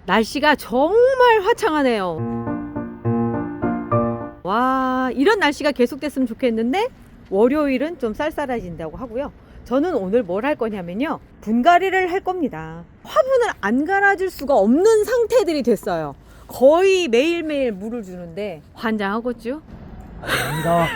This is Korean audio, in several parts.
날씨가 정말 화창하네요. 와, 이런 날씨가 계속됐으면 좋겠는데 월요일은 좀 쌀쌀해진다고 하고요. 저는 오늘 뭘 할 거냐면요, 분갈이를 할 겁니다. 화분을 안 갈아줄 수가 없는 상태들이 됐어요. 거의 매일매일 물을 주는데 환장하겠죠? 아닙니다.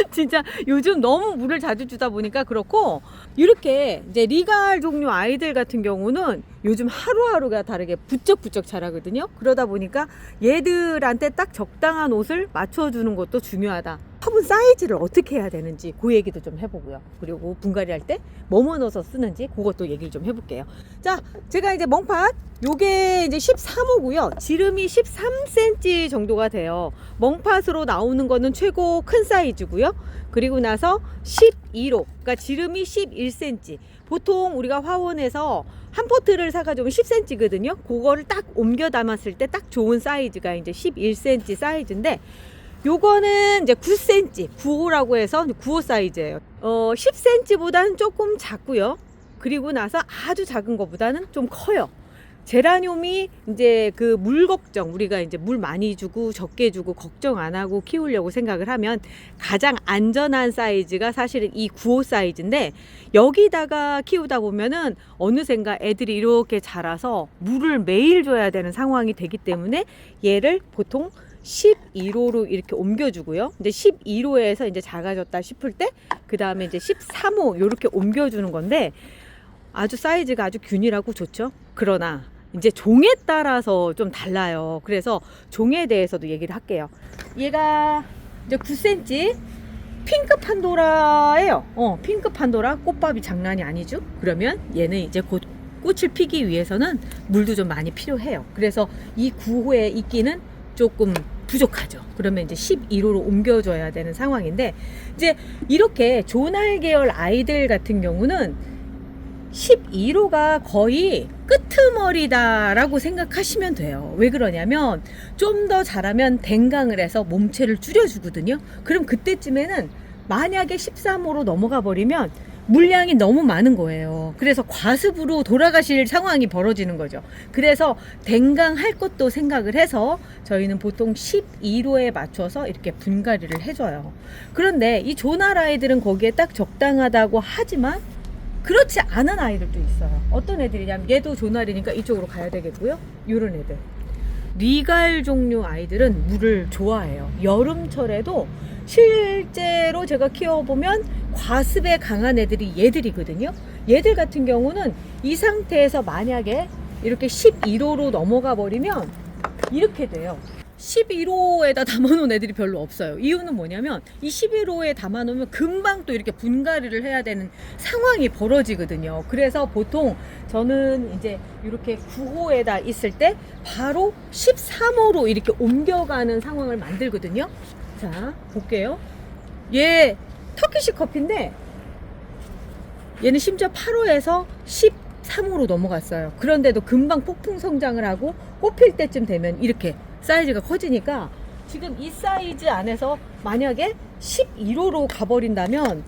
진짜 요즘 너무 물을 자주 주다 보니까 그렇고, 이렇게 이제 리갈 종류 아이들 같은 경우는 요즘 하루하루가 다르게 부쩍부쩍 자라거든요. 그러다 보니까 얘들한테 딱 적당한 옷을 맞춰주는 것도 중요하다. 화분 사이즈를 어떻게 해야 되는지 그 얘기도 좀 해보고요. 그리고 분갈이 할 때 뭐뭐 넣어서 쓰는지 그것도 얘기를 좀 해볼게요. 자, 제가 이제 멍팥 요게 이제 13호고요. 지름이 13cm 정도가 돼요. 멍팥으로 나오는 거는 최고 큰 사이즈고요. 그리고 나서 12호, 그러니까 지름이 11cm. 보통 우리가 화원에서 한 포트를 사가지고 10cm거든요. 그거를 딱 옮겨 담았을 때 딱 좋은 사이즈가 이제 11cm 사이즈인데, 요거는 이제 9cm, 9호라고 해서 9호 사이즈예요. 10cm보다는 조금 작고요. 그리고 나서 아주 작은 것보다는 좀 커요. 제라늄이 이제 그 물 걱정, 우리가 이제 물 많이 주고 적게 주고 걱정 안 하고 키우려고 생각을 하면 가장 안전한 사이즈가 사실은 이 9호 사이즈인데, 여기다가 키우다 보면은 어느샌가 애들이 이렇게 자라서 물을 매일 줘야 되는 상황이 되기 때문에 얘를 보통 11호로 이렇게 옮겨주고요. 이제 11호에서 이제 작아졌다 싶을 때 그 다음에 이제 13호 이렇게 옮겨주는 건데, 아주 사이즈가 아주 균일하고 좋죠. 그러나 이제 종에 따라서 좀 달라요. 그래서 종에 대해서도 얘기를 할게요. 얘가 이제 9cm 핑크 판도라예요. 핑크 판도라 꽃밥이 장난이 아니죠. 그러면 얘는 이제 곧 꽃을 피기 위해서는 물도 좀 많이 필요해요. 그래서 이 9호의 이끼는 조금 부족하죠. 그러면 이제 11호로 옮겨줘야 되는 상황인데, 이제 이렇게 조날 계열 아이들 같은 경우는 11호가 거의 끄트머리다라고 생각하시면 돼요. 왜 그러냐면 좀 더 자라면 댕강을 해서 몸체를 줄여주거든요. 그럼 그때쯤에는 만약에 13호로 넘어가 버리면 물량이 너무 많은 거예요. 그래서 과습으로 돌아가실 상황이 벌어지는 거죠. 그래서 댕강할 것도 생각을 해서 저희는 보통 11호에 맞춰서 이렇게 분갈이를 해줘요. 그런데 이 조날 아이들은 거기에 딱 적당하다고 하지만 그렇지 않은 아이들도 있어요. 어떤 애들이냐면 얘도 조날이니까 이쪽으로 가야 되겠고요. 요런 애들, 리갈 종류 아이들은 물을 좋아해요. 여름철에도 실제로 제가 키워보면 과습에 강한 애들이 얘들이거든요. 얘들 같은 경우는 이 상태에서 만약에 이렇게 11호로 넘어가 버리면 이렇게 돼요. 11호에다 담아놓은 애들이 별로 없어요. 이유는 뭐냐면 이 11호에 담아놓으면 금방 또 이렇게 분갈이를 해야 되는 상황이 벌어지거든요. 그래서 보통 저는 이제 이렇게 9호에다 있을 때 바로 13호로 이렇게 옮겨가는 상황을 만들거든요. 자, 볼게요. 얘 터키시 커피인데 얘는 심지어 8호에서 13호로 넘어갔어요. 그런데도 금방 폭풍 성장을 하고 꽃필 때쯤 되면 이렇게 사이즈가 커지니까, 지금 이 사이즈 안에서 만약에 11호로 가버린다면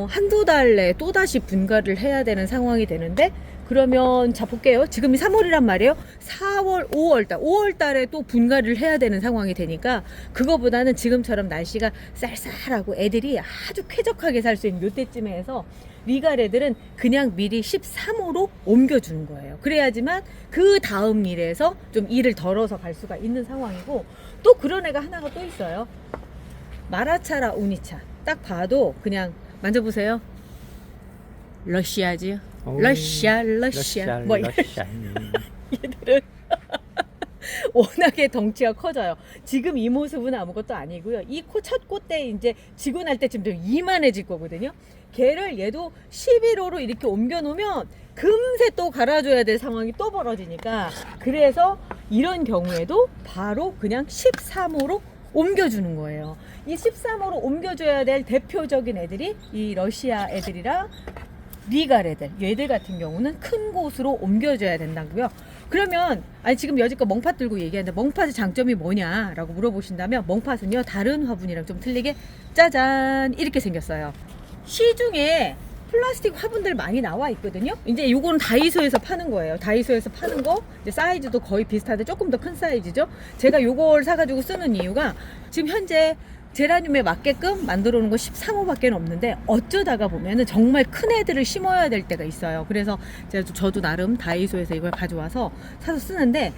한두 달 내에 또다시 분갈이를 해야 되는 상황이 되는데, 그러면 자 볼게요. 지금이 3월이란 말이에요. 4월, 5월달, 5월달에 또 분갈이를 해야 되는 상황이 되니까, 그거보다는 지금처럼 날씨가 쌀쌀하고 애들이 아주 쾌적하게 살 수 있는 요때쯤에 해서 리갈 애들은 그냥 미리 13호로 옮겨주는 거예요. 그래야지만 그 다음 일에서 좀 일을 덜어서 갈 수가 있는 상황이고, 또 그런 애가 하나가 또 있어요. 마라차라 우니차. 딱 봐도 그냥 만져보세요. 러시아지요. 러시아. 뭐 얘들은 워낙에 덩치가 커져요. 지금 이 모습은 아무것도 아니고요. 이 첫 꽃대 이제 지고 날 때쯤 되면 이만해질 거거든요. 걔를 얘도 11호로 이렇게 옮겨 놓으면 금세 또 갈아줘야 될 상황이 또 벌어지니까, 그래서 이런 경우에도 바로 그냥 13호로 옮겨주는 거예요. 이 13호로 옮겨줘야 될 대표적인 애들이 이 러시아 애들이랑 리갈 애들, 얘들 같은 경우는 큰 곳으로 옮겨줘야 된다고요. 그러면 아니 지금 여지껏 멍팥 들고 얘기하는데 멍팥의 장점이 뭐냐라고 물어보신다면, 멍팥은요 다른 화분이랑 좀 틀리게 짜잔 이렇게 생겼어요. 시중에 플라스틱 화분들 많이 나와 있거든요. 이제 요거는 다이소에서 파는 거예요. 다이소에서 파는 거 이제 사이즈도 거의 비슷한데 조금 더 큰 사이즈죠. 제가 요걸 사가지고 쓰는 이유가 지금 현재 제라늄에 맞게끔 만들어 놓은 거 13호밖에 없는데 어쩌다가 보면은 정말 큰 애들을 심어야 될 때가 있어요. 그래서 저도 나름 다이소에서 이걸 가져와서 사서 쓰는데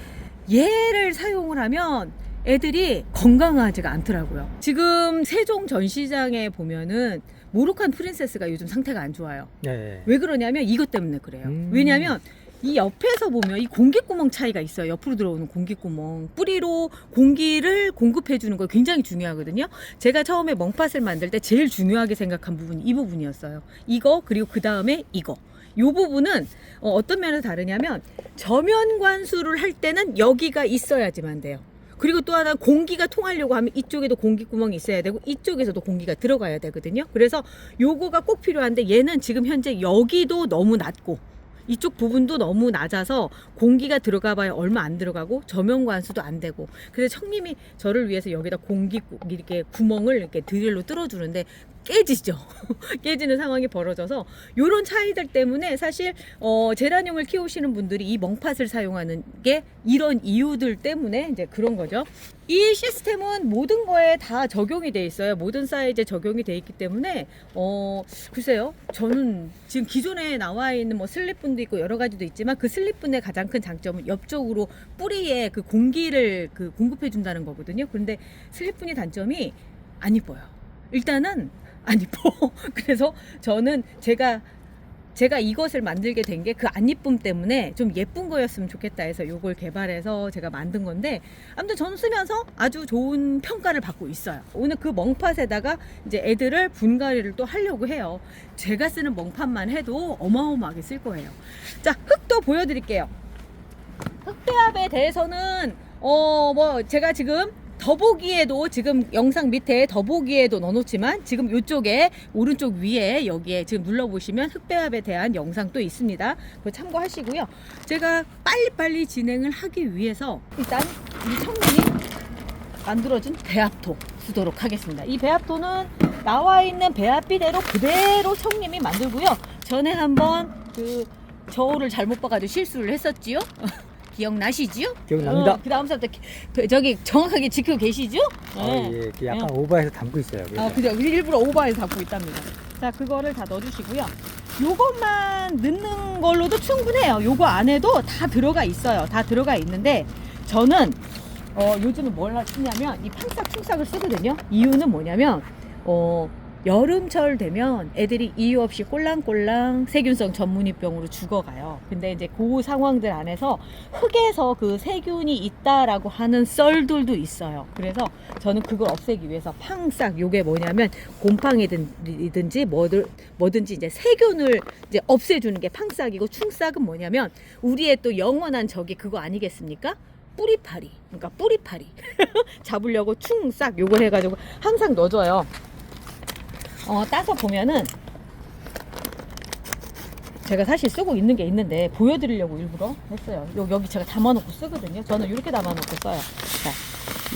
얘를 사용을 하면 애들이 건강하지가 않더라고요. 지금 세종 전시장에 보면은 모로칸 프린세스가 요즘 상태가 안 좋아요. 네. 왜 그러냐면 이것 때문에 그래요. 왜냐면 이 옆에서 보면 이 공기구멍 차이가 있어요. 옆으로 들어오는 공기구멍. 뿌리로 공기를 공급해 주는 거 굉장히 중요하거든요. 제가 처음에 멍팥을 만들 때 제일 중요하게 생각한 부분이 이 부분이었어요. 이거 그리고 그 다음에 이거. 이 부분은 어떤 면에서 다르냐면 저면 관수를 할 때는 여기가 있어야지만 돼요. 그리고 또 하나 공기가 통하려고 하면 이쪽에도 공기구멍이 있어야 되고 이쪽에서도 공기가 들어가야 되거든요. 그래서 요거가 꼭 필요한데 얘는 지금 현재 여기도 너무 낮고 이쪽 부분도 너무 낮아서 공기가 들어가 봐야 얼마 안 들어가고 저면 관수도 안 되고 그래서 청님이 저를 위해서 여기다 공기 이렇게 구멍을 이렇게 드릴로 뚫어주는데 깨지죠. 깨지는 상황이 벌어져서 요런 차이들 때문에 사실 제라늄을 키우시는 분들이 이 멍팥을 사용하는 게 이런 이유들 때문에 이제 그런 거죠. 이 시스템은 모든 거에 다 적용이 돼 있어요. 모든 사이즈에 적용이 돼 있기 때문에 글쎄요. 저는 지금 기존에 나와 있는 뭐 슬립분도 있고 여러 가지도 있지만 그 슬립분의 가장 큰 장점은 옆쪽으로 뿌리에 그 공기를 공급해 준다는 거거든요. 그런데 슬립분의 단점이 안 이뻐요. 일단은 안 이뻐. 그래서 저는 제가 이것을 만들게 된 게 그 안 이쁨 때문에 좀 예쁜 거였으면 좋겠다 해서 요걸 개발해서 제가 만든 건데 아무튼 저는 쓰면서 아주 좋은 평가를 받고 있어요. 오늘 그 멍팥에다가 이제 애들을 분갈이를 또 하려고 해요. 제가 쓰는 멍팥만 해도 어마어마하게 쓸 거예요. 자, 흙도 보여드릴게요. 흙배합에 대해서는 뭐 제가 지금 더보기에도 지금 영상 밑에 더보기에도 넣어놓지만 지금 이쪽에 오른쪽 위에 여기에 지금 눌러보시면 흙배합에 대한 영상도 있습니다. 그거 참고하시고요. 제가 빨리빨리 진행을 하기 위해서 일단 이 청년이 만들어진 배합토 쓰도록 하겠습니다. 이 배합토는 나와 있는 배합비대로 그대로 청님이 만들고요. 전에 한번 그 저울을 잘못 봐가지고 실수를 했었지요. 기억나시지요? 기억납니다. 그 다음부터 저기 정확하게 지키고 계시죠? 예, 그 약간 오버해서 담고 있어요. 그래서. 그죠. 일부러 오버해서 담고 있답니다. 자, 그거를 다 넣어주시고요. 요것만 넣는 걸로도 충분해요. 요거 안에도 다 들어가 있어요. 다 들어가 있는데 저는 요즘은 뭘 쓰냐면 이 팡싹 충싹을 쓰거든요. 이유는 뭐냐면 여름철 되면 애들이 이유 없이 꼴랑꼴랑 세균성 전문위병으로 죽어가요. 근데 이제 그 상황들 안에서 흙에서 그 세균이 있다라고 하는 썰들도 있어요. 그래서 저는 그걸 없애기 위해서 팡싹 요게 뭐냐면 곰팡이든지 뭐든지 이제 세균을 이제 없애주는 게 팡싹이고 충싹은 뭐냐면 우리의 또 영원한 적이 그거 아니겠습니까? 뿌리파리. 그러니까 뿌리파리 잡으려고 충싹 요걸 해가지고 항상 넣어줘요. 따서 보면은 제가 사실 쓰고 있는 게 있는데 보여드리려고 일부러 했어요. 여기 제가 담아놓고 쓰거든요. 저는 이렇게 담아놓고 써요. 자,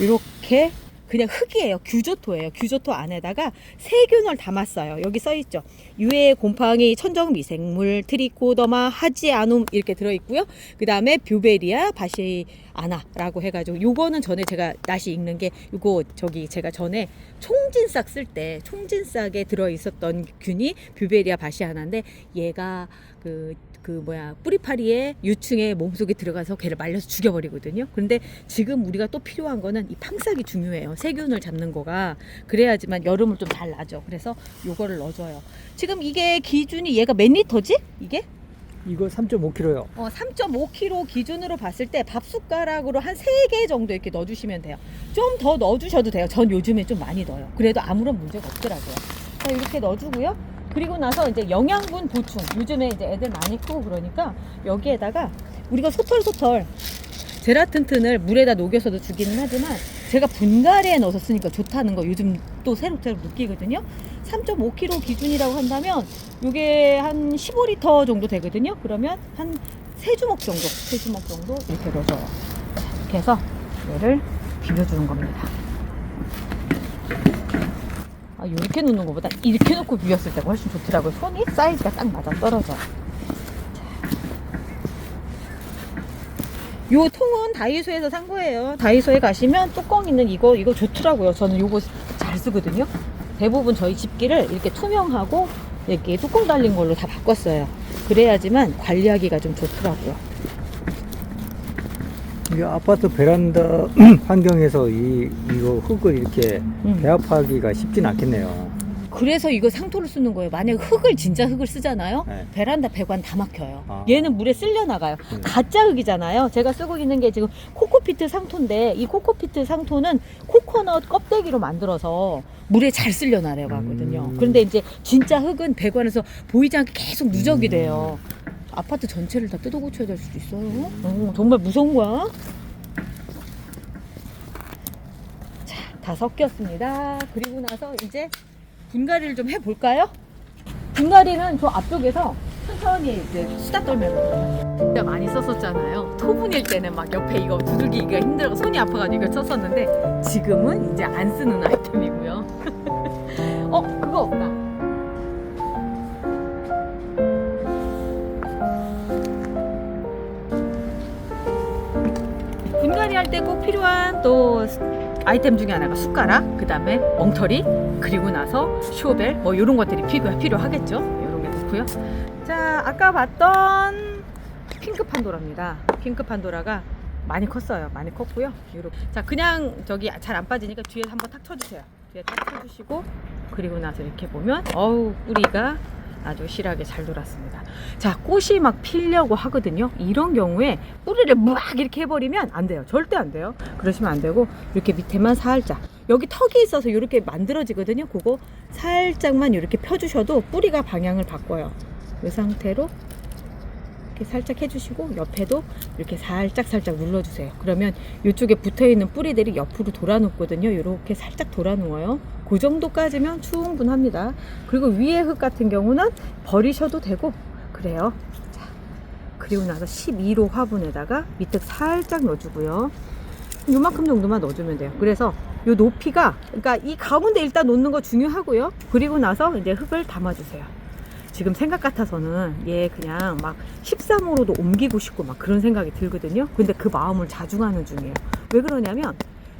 이렇게 그냥 흙이에요. 규조토예요. 규조토 안에다가 세균을 담았어요. 여기 써있죠. 유해 곰팡이, 천정미생물, 트리코더마, 하지아눔 이렇게 들어있고요. 그 다음에 뷰베리아, 바시아나라고 해가지고 요거는 전에 제가 낯이 익는 게 요거 제가 전에 총진싹 쓸 때 총진싹에 들어있었던 균이 뷰베리아 바시아나인데 얘가 뿌리파리의 유충의 몸속에 들어가서 걔를 말려서 죽여버리거든요. 그런데 지금 우리가 또 필요한 거는 이 팡싹이 중요해요. 세균을 잡는 거가. 그래야지만 여름을 좀 잘 나죠. 그래서 요거를 넣어줘요. 지금 이게 기준이 얘가 몇 리터지? 이게? 이거 3.5kg요. 3.5kg 기준으로 봤을 때 밥 숟가락으로 한 3개 정도 이렇게 넣어주시면 돼요. 좀 더 넣어주셔도 돼요. 전 요즘에 좀 많이 넣어요. 그래도 아무런 문제가 없더라고요. 자, 이렇게 넣어주고요. 그리고 나서 이제 영양분 보충. 요즘에 이제 애들 많이 크고 그러니까 여기에다가 우리가 소털소털 제라튼튼을 물에다 녹여서도 주기는 하지만 제가 분갈이에 넣어서 쓰니까 좋다는 거 요즘 또 새록새록 느끼거든요. 3.5kg 기준이라고 한다면 이게 한 15리터 정도 되거든요. 그러면 한 3주먹 정도 이렇게 넣어줘요. 이렇게 해서 얘를 비벼주는 겁니다. 이렇게 놓는 것보다 이렇게 놓고 비웠을 때가 훨씬 좋더라고요. 손이 사이즈가 딱 맞아 떨어져요. 요 통은 다이소에서 산 거예요. 다이소에 가시면 뚜껑 있는 이거 좋더라고요. 저는 요거 잘 쓰거든요. 대부분 저희 집기를 이렇게 투명하고 이렇게 뚜껑 달린 걸로 다 바꿨어요. 그래야지만 관리하기가 좀 좋더라고요. 이 아파트 베란다 환경에서 이거 흙을 이렇게 배합하기가 쉽진 않겠네요. 그래서 이거 상토를 쓰는 거예요. 만약 진짜 흙을 쓰잖아요. 네. 베란다 배관 다 막혀요. 아. 얘는 물에 쓸려 나가요. 가짜 흙이잖아요. 제가 쓰고 있는 게 지금 코코피트 상토인데 이 코코피트 상토는 코코넛 껍데기로 만들어서 물에 잘 쓸려 나가거든요. 그런데 이제 진짜 흙은 배관에서 보이지 않게 계속 누적이 돼요. 아파트 전체를 다 뜯어 고쳐야 될 수도 있어요. 정말 무서운 거야. 자, 다 섞였습니다. 그리고 나서 이제 분갈이를 좀 해볼까요? 분갈이는 저 앞쪽에서 천천히 이제 수다 떨면서 진짜 많이 썼었잖아요. 토분일 때는 막 옆에 이거 두들기기가 힘들어서 손이 아파가지고 이걸 썼었는데 지금은 이제 안 쓰는 아이템이고요. 그거 없다. 분갈이 할 때 꼭 필요한 또 아이템 중에 하나가 숟가락, 그 다음에 엉터리, 그리고 나서 쇼벨, 뭐 이런 것들이 필요하겠죠. 이런 게 좋고요. 자, 아까 봤던 핑크 판도라입니다. 핑크 판도라가 많이 컸어요. 많이 컸고요. 요렇게. 자, 그냥 저기 잘 안 빠지니까 뒤에 한번 탁 쳐주세요. 뒤에 탁 쳐주시고, 그리고 나서 이렇게 보면 뿌리가 아주 실하게 잘 돌았습니다. 자, 꽃이 막 피려고 하거든요. 이런 경우에 뿌리를 막 이렇게 해버리면 안 돼요. 절대 안 돼요. 그러시면 안 되고 이렇게 밑에만 살짝, 여기 턱이 있어서 이렇게 만들어지거든요. 그거 살짝만 이렇게 펴주셔도 뿌리가 방향을 바꿔요. 이 상태로 이렇게 살짝 해주시고 옆에도 이렇게 살짝 눌러주세요. 그러면 이쪽에 붙어있는 뿌리들이 옆으로 돌아 눕거든요. 이렇게 살짝 돌아 누워요. 그 정도까지면 충분합니다. 그리고 위에 흙 같은 경우는 버리셔도 되고 그래요. 자, 그리고 나서 12로 화분에다가 밑에 살짝 넣어주고요. 요만큼 정도만 넣어주면 돼요. 그래서 요 높이가, 그러니까 이 가운데 일단 놓는 거 중요하고요. 그리고 나서 이제 흙을 담아주세요. 지금 생각 같아서는 얘 그냥 막 13호로도 옮기고 싶고 막 그런 생각이 들거든요. 근데 그 마음을 자중하는 중이에요. 왜 그러냐면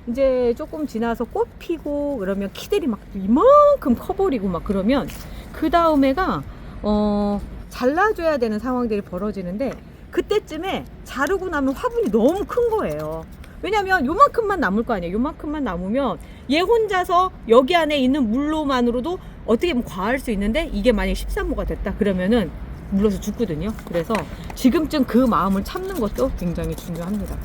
이제 조금 지나서 꽃 피고 그러면 키들이 막 이만큼 커버리고 막 그러면 그 다음에가 잘라줘야 되는 상황들이 벌어지는데 그때쯤에 자르고 나면 화분이 너무 큰 거예요. 왜냐면 요만큼만 남을 거 아니에요. 요만큼만 남으면 얘 혼자서 여기 안에 있는 물로만으로도 어떻게 보면 과할 수 있는데 이게 만약에 13호가 됐다 그러면은 물러서 죽거든요. 그래서 지금쯤 그 마음을 참는 것도 굉장히 중요합니다.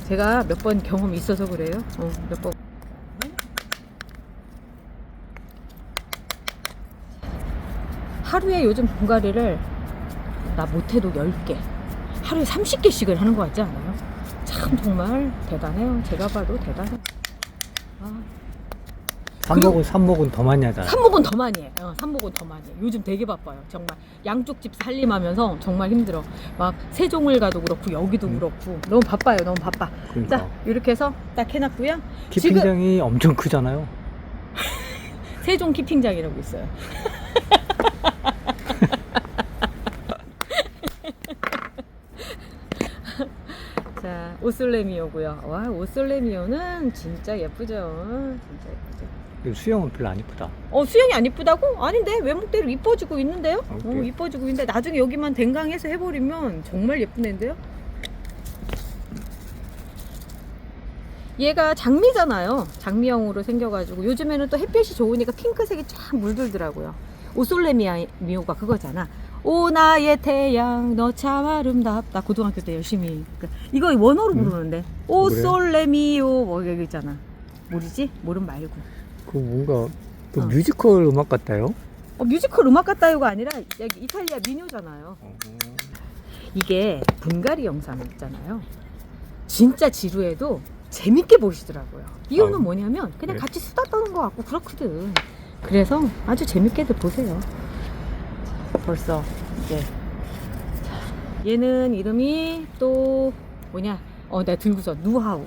제가 몇 번 경험이 있어서 그래요. 몇 번. 하루에 요즘 분갈이를 나 못해도 10개, 하루에 30개씩을 하는 것 같지 않아요? 참 정말 대단해요. 제가 봐도 대단해요. 삽목은 더 많이 하잖아요. 삽목은 더 많이 해요. 삽목은 더 많이 해요. 요즘 되게 바빠요. 정말 양쪽 집 살림하면서 정말 힘들어. 막 세종을 가도 그렇고 여기도 그렇고 너무 바빠요. 너무 바빠. 그러니까. 자, 이렇게 해서 딱 해놨고요. 키핑장이 엄청 크잖아요. 세종 키핑장이라고 있어요. 자, 오솔레미오고요. 와, 오솔레미오는 진짜 예쁘죠. 진짜 예쁘죠. 수영은 별로 안 이쁘다. 수영이 안 이쁘다고? 아닌데 외목대로 이뻐지고 있는데요? 오케이. 이뻐지고 있는데 나중에 여기만 댕강해서 해버리면 정말 예쁜 애인데요? 얘가 장미잖아요. 장미형으로 생겨가지고 요즘에는 또 햇볕이 좋으니까 핑크색이 쫙 물들더라고요. 오솔레미오가 그거잖아. 오 나의 태양 너 참 아름답다. 고등학교 때 열심히 이거 원어로 부르는데 오솔레미오 뭐 여기 있잖아. 모르지? 모름 말고. 그 뭔가 뮤지컬 음악 같아요. 뮤지컬 음악 같다요가 아니라 여기 이탈리아 민요잖아요. 이게 분갈이 영상 있잖아요. 진짜 지루해도 재밌게 보시더라고요. 이유는 뭐냐면 그냥 네. 같이 수다 떠는 것 같고 그렇거든. 그래서 아주 재밌게들 보세요. 벌써 이제 얘는 이름이 또 뭐냐? 내가 들고서 누하우고요.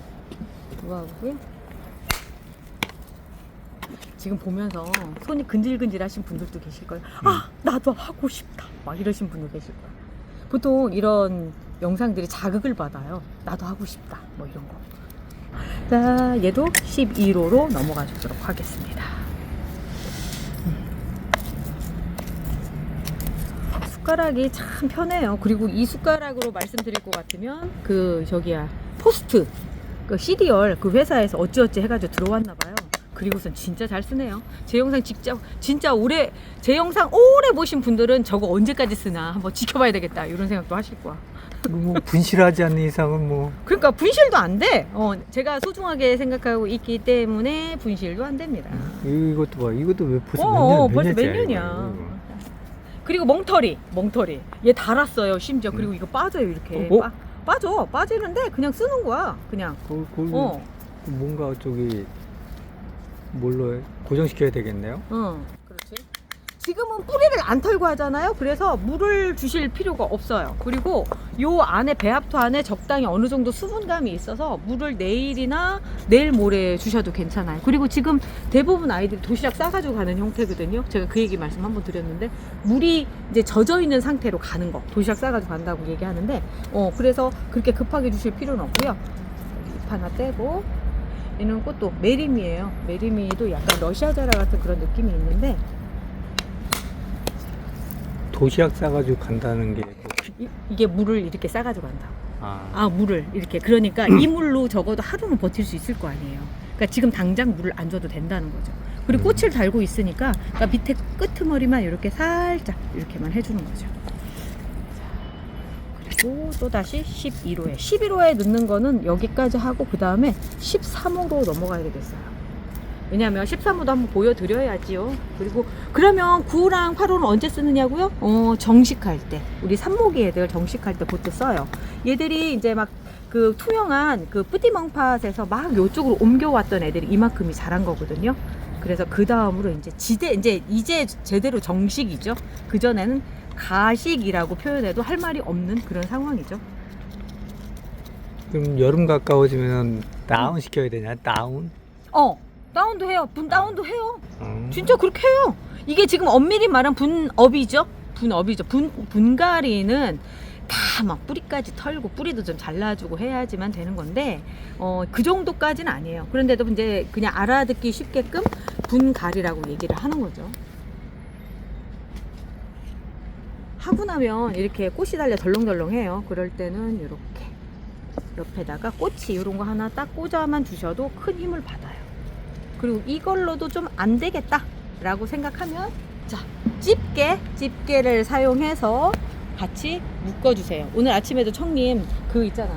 지금 보면서 손이 근질근질하신 분들도 계실 거예요. 아, 나도 하고 싶다. 막 이러신 분도 계실 거예요. 보통 이런 영상들이 자극을 받아요. 나도 하고 싶다. 뭐 이런 거. 자, 얘도 12호로 넘어가 주도록 하겠습니다. 숟가락이 참 편해요. 그리고 이 숟가락으로 말씀드릴 것 같으면 포스트 그 시리얼 그 회사에서 어찌어찌 해가지고 들어왔나 봐요. 그리고선 진짜 잘 쓰네요. 제 영상 진짜 제 영상 오래 보신 분들은 저거 언제까지 쓰나 한번 지켜봐야 되겠다 이런 생각도 하실 거야. 뭐 분실하지 않는 이상은 뭐. 그러니까 분실도 안 돼. 제가 소중하게 생각하고 있기 때문에 분실도 안 됩니다. 이것도 봐. 이것도 왜 벌써 벌써 몇 년째야, 년이야. 이거. 그리고 멍터리 얘 달았어요 심지어. 그리고 이거 빠져요 이렇게. 빠지는데 그냥 쓰는 거야 그냥. 뭔가 뭘로 고정시켜야 되겠네요. 그렇지. 지금은 뿌리를 안 털고 하잖아요. 그래서 물을 주실 필요가 없어요. 그리고 요 안에 배합토 안에 적당히 어느 정도 수분감이 있어서 물을 내일이나 내일 모레 주셔도 괜찮아요. 그리고 지금 대부분 아이들이 도시락 싸가지고 가는 형태거든요. 제가 그 얘기 말씀 한번 드렸는데 물이 이제 젖어 있는 상태로 가는 거 도시락 싸가지고 간다고 얘기하는데 그래서 그렇게 급하게 주실 필요는 없고요. 잎 하나 떼고, 얘는 꽃도 메리미예요. 메리미도 약간 러시아자라 같은 그런 느낌이 있는데, 도시락 싸가지고 간다는 게 이게 물을 이렇게 싸가지고 간다고. 물을 이렇게. 그러니까 이 물로 적어도 하루는 버틸 수 있을 거 아니에요. 그러니까 지금 당장 물을 안 줘도 된다는 거죠. 그리고 꽃을 달고 있으니까 그러니까 밑에 끄트머리만 이렇게 살짝 이렇게만 해주는 거죠. 그리고 또 다시 11호에 11호에 넣는 거는 여기까지 하고 그 다음에 13호로 넘어가야 되겠어요. 왜냐면 13호도 한번 보여드려야지요. 그리고 그러면 9호랑 8호는 언제 쓰느냐고요? 정식할 때. 우리 산모기 애들 정식할 때 보통 써요. 얘들이 이제 막 그 투명한 그 뿌띠멍팟에서 막 요쪽으로 옮겨왔던 애들이 이만큼이 자란 거거든요. 그래서 그 다음으로 이제 제대로 정식이죠. 그전에는 가식이라고 표현해도 할 말이 없는 그런 상황이죠. 그럼 여름 가까워지면 다운 시켜야 되냐? 다운? 다운도 해요. 다운도 해요. 진짜 그렇게 해요. 이게 지금 엄밀히 말하면 분업이죠. 분갈이는 다 막 뿌리까지 털고 뿌리도 좀 잘라주고 해야지만 되는 건데 그 정도까지는 아니에요. 그런데도 이제 그냥 알아듣기 쉽게끔 분갈이라고 얘기를 하는 거죠. 하고 나면 이렇게 꽃이 달려 덜렁덜렁해요. 그럴 때는 이렇게 옆에다가 꽃이 이런 거 하나 딱 꽂아만 주셔도 큰 힘을 받아요. 그리고 이걸로도 좀 안 되겠다 라고 생각하면 집게를 사용해서 같이 묶어주세요. 오늘 아침에도 청님 그 있잖아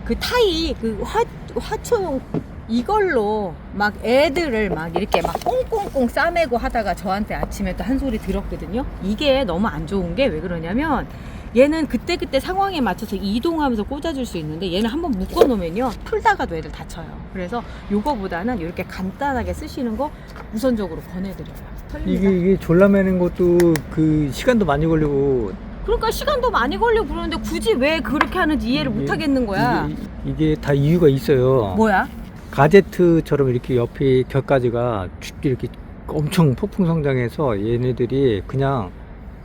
그 타이 그 화초용 이걸로 막 애들을 막 이렇게 막 꽁꽁꽁 싸매고 하다가 저한테 아침에 또 한 소리 들었거든요. 이게 너무 안 좋은 게 왜 그러냐면 얘는 그때그때 상황에 맞춰서 이동하면서 꽂아줄 수 있는데 얘는 한번 묶어 놓으면요 풀다가도 애들 다쳐요. 그래서 요거보다는 이렇게 간단하게 쓰시는 거 우선적으로 권해드려요. 이게 졸라매는 것도 그 시간도 많이 걸리고. 그러니까 시간도 많이 걸리고 그러는데 굳이 왜 그렇게 하는지 이해를 못 하겠는 거야. 이게 다 이유가 있어요. 뭐야? 가제트처럼 이렇게 옆에 곁가지가 이렇게 엄청 폭풍 성장해서 얘네들이 그냥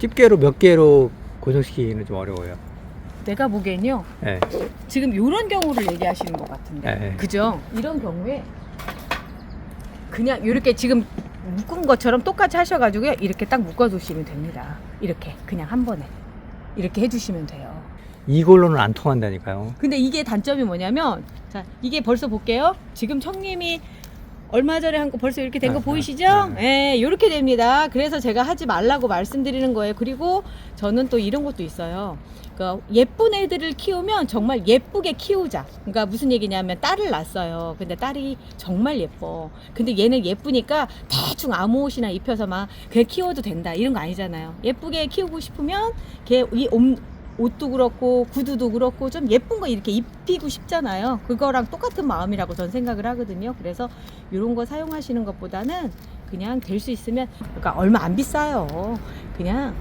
집게로 몇 개로 고정시키기는 좀 어려워요. 내가 보기엔요. 네. 지금 이런 경우를 얘기하시는 것 같은데. 네. 그죠? 이런 경우에 그냥 이렇게 지금 묶은 것처럼 똑같이 하셔가지고 이렇게 딱 묶어두시면 됩니다. 이렇게 그냥 한 번에 이렇게 해주시면 돼요. 이걸로는 안 통한다니까요. 근데 이게 단점이 뭐냐면 이게 벌써 볼게요. 지금 청님이 얼마 전에 한 거 벌써 이렇게 된 거 보이시죠? 예, 이렇게 됩니다. 그래서 제가 하지 말라고 말씀드리는 거예요. 그리고 저는 또 이런 것도 있어요. 그러니까 예쁜 애들을 키우면 정말 예쁘게 키우자. 그러니까 무슨 얘기냐면 딸을 낳았어요. 근데 딸이 정말 예뻐. 근데 얘는 예쁘니까 대충 아무 옷이나 입혀서 막 그냥 키워도 된다. 이런 거 아니잖아요. 예쁘게 키우고 싶으면 걔 옷도 그렇고 구두도 그렇고 좀 예쁜 거 이렇게 입히고 싶잖아요. 그거랑 똑같은 마음이라고 저는 생각을 하거든요. 그래서 이런 거 사용하시는 것보다는 그냥 될 수 있으면, 그러니까 얼마 안 비싸요. 그냥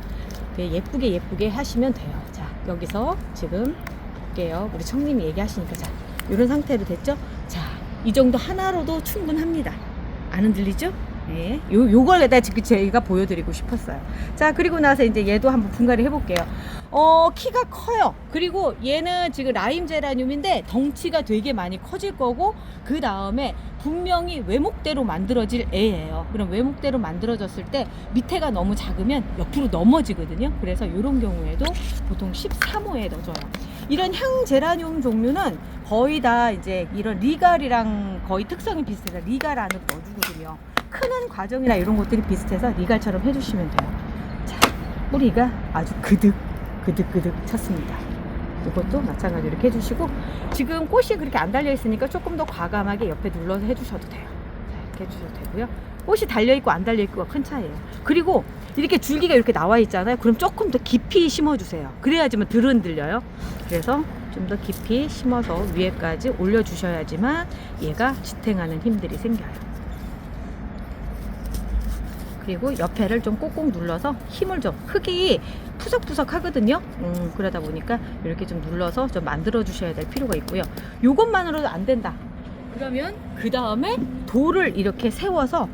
예쁘게 하시면 돼요. 자, 여기서 지금 볼게요. 우리 청님이 얘기하시니까 자, 이런 상태로 됐죠? 자, 이 정도 하나로도 충분합니다. 안 흔들리죠? 네, 요걸 내가 지금 제가 보여드리고 싶었어요. 자, 그리고 나서 이제 얘도 한번 분갈이 해볼게요. 키가 커요. 그리고 얘는 지금 라임 제라늄인데 덩치가 되게 많이 커질 거고, 그 다음에 분명히 외목대로 만들어질 애예요. 그럼 외목대로 만들어졌을 때 밑에가 너무 작으면 옆으로 넘어지거든요. 그래서 이런 경우에도 보통 13호에 넣어줘요. 이런 향 제라늄 종류는 거의 다 이제 이런 리갈이랑 거의 특성이 비슷해서 리갈 안으로 넣어주거든요. 크는 과정이나 이런 것들이 비슷해서 리갈처럼 해주시면 돼요. 자, 뿌리가 아주 그득 찼습니다. 이것도 마찬가지로 이렇게 해주시고, 지금 꽃이 그렇게 안 달려 있으니까 조금 더 과감하게 옆에 눌러서 해주셔도 돼요. 자, 이렇게 해주셔도 되고요. 꽃이 달려 있고 안 달려 있고가 큰 차이예요. 그리고 이렇게 줄기가 이렇게 나와 있잖아요. 그럼 조금 더 깊이 심어주세요. 그래야지만 덜 흔들려요. 그래서 좀 더 깊이 심어서 위에까지 올려주셔야지만 얘가 지탱하는 힘들이 생겨요. 그리고 옆에를 좀 꼭꼭 눌러서 힘을 좀, 흙이 푸석푸석 하거든요. 그러다 보니까 이렇게 좀 눌러서 좀 만들어 주셔야 될 필요가 있고요. 요것만으로도 안 된다 그러면 그 다음에 돌을 이렇게 세워서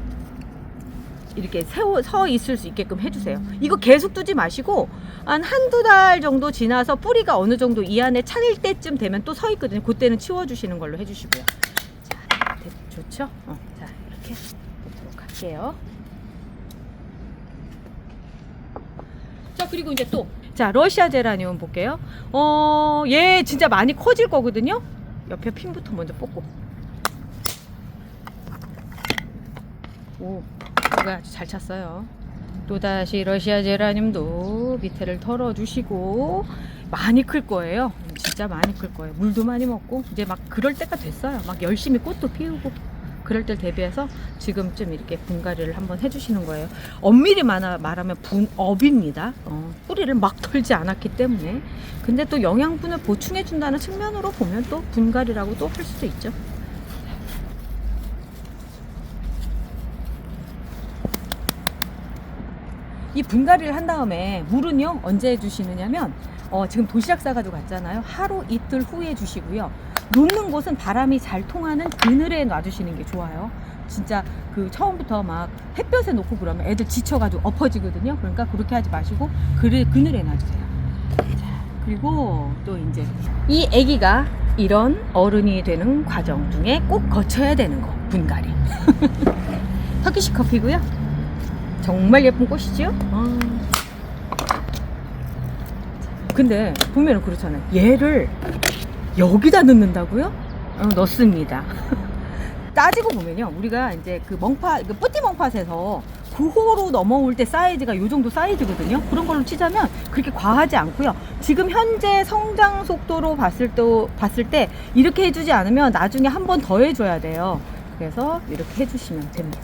이렇게 서 있을 수 있게끔 해주세요. 이거 계속 두지 마시고 한두 달 정도 지나서 뿌리가 어느 정도 이 안에 차릴 때쯤 되면 또 서 있거든요. 그때는 치워주시는 걸로 해주시고요. 자, 좋죠? 자, 이렇게 보도록 할게요. 자, 그리고 이제 또, 자, 러시아 제라늄 볼게요. 얘 진짜 많이 커질 거거든요. 옆에 핀부터 먼저 뽑고. 오, 이거 아주 잘 찼어요. 또다시 러시아 제라늄도 밑에를 털어주시고, 많이 클 거예요. 진짜 많이 클 거예요. 물도 많이 먹고, 이제 막 그럴 때가 됐어요. 막 열심히 꽃도 피우고. 그럴 때 대비해서 지금쯤 이렇게 분갈이를 한번 해주시는 거예요. 엄밀히 말하면 분업입니다. 뿌리를 막 털지 않았기 때문에. 근데 또 영양분을 보충해준다는 측면으로 보면 또 분갈이라고 또 할 수도 있죠. 이 분갈이를 한 다음에 물은요 언제 해주시느냐면 지금 도시락 싸가지고 갔잖아요. 하루 이틀 후에 주시고요. 놓는 곳은 바람이 잘 통하는 그늘에 놔주시는 게 좋아요. 진짜 그 처음부터 막 햇볕에 놓고 그러면 애들 지쳐가지고 엎어지거든요. 그러니까 그렇게 하지 마시고 그늘에 놔주세요. 자, 그리고 또 이제 이 아기가 이런 어른이 되는 과정 중에 꼭 거쳐야 되는 거, 분갈이. 터키시 커피고요. 정말 예쁜 꽃이죠. 근데 보면은 그렇잖아요. 얘를 여기다 넣는다고요? 넣습니다. 따지고 보면요, 우리가 이제 그 뿌띠 멍팥에서 9호로 넘어올 때 사이즈가 이 정도 사이즈거든요. 그런 걸로 치자면 그렇게 과하지 않고요. 지금 현재 성장 속도로 봤을 때 이렇게 해주지 않으면 나중에 한 번 더 해줘야 돼요. 그래서 이렇게 해주시면 됩니다.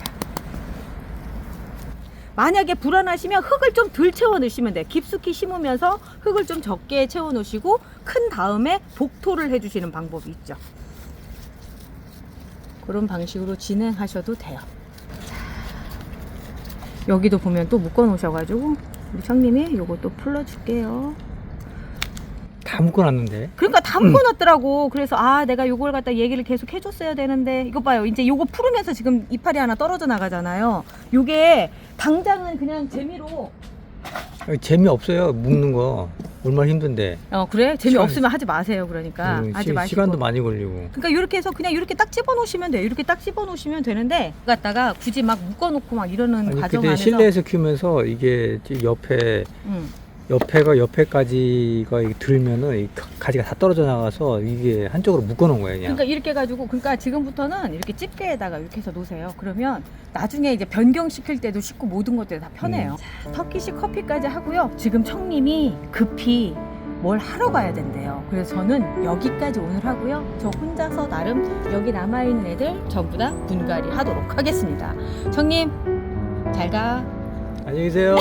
만약에 불안하시면 흙을 좀 덜 채워 넣으시면 돼요. 깊숙이 심으면서 흙을 좀 적게 채워 놓으시고 큰 다음에 복토를 해주시는 방법이 있죠. 그런 방식으로 진행하셔도 돼요. 자, 여기도 보면 또 묶어 놓으셔가지고 우리 청님이 요것도 풀어줄게요. 다 묶어놨는데. 그러니까 다 묶어놨더라고. 그래서 내가 요걸 갖다 얘기를 계속 해줬어야 되는데, 이거 봐요. 이제 요거 풀으면서 지금 이파리 하나 떨어져 나가잖아요. 요게 당장은 그냥 재미로. 재미없어요, 묶는 거. 얼마나 힘든데. 그래? 재미없으면 하지 마세요. 그러니까 하지 마시고. 시간도 많이 걸리고. 그러니까 이렇게 해서 그냥 이렇게 딱 집어넣으시면 돼요. 이렇게 딱 집어넣으시면 되는데 갖다가 굳이 막 묶어놓고 막 이러는 과정 근데 안에서. 실내에서 키우면서 이게 옆에까지가 들면은 이 가지가 다 떨어져 나가서 이게 한쪽으로 묶어놓은 거예요, 그냥. 그러니까 이렇게 해가지고, 그러니까 지금부터는 이렇게 집게에다가 이렇게 해서 놓으세요. 그러면 나중에 이제 변경시킬 때도 쉽고 모든 것들이 다 편해요. 자, 터키시 커피까지 하고요. 지금 청님이 급히 뭘 하러 가야 된대요. 그래서 저는 여기까지 오늘 하고요. 저 혼자서 나름 여기 남아있는 애들 전부 다 분갈이 하도록 하겠습니다. 청님, 잘 가. 안녕히 계세요.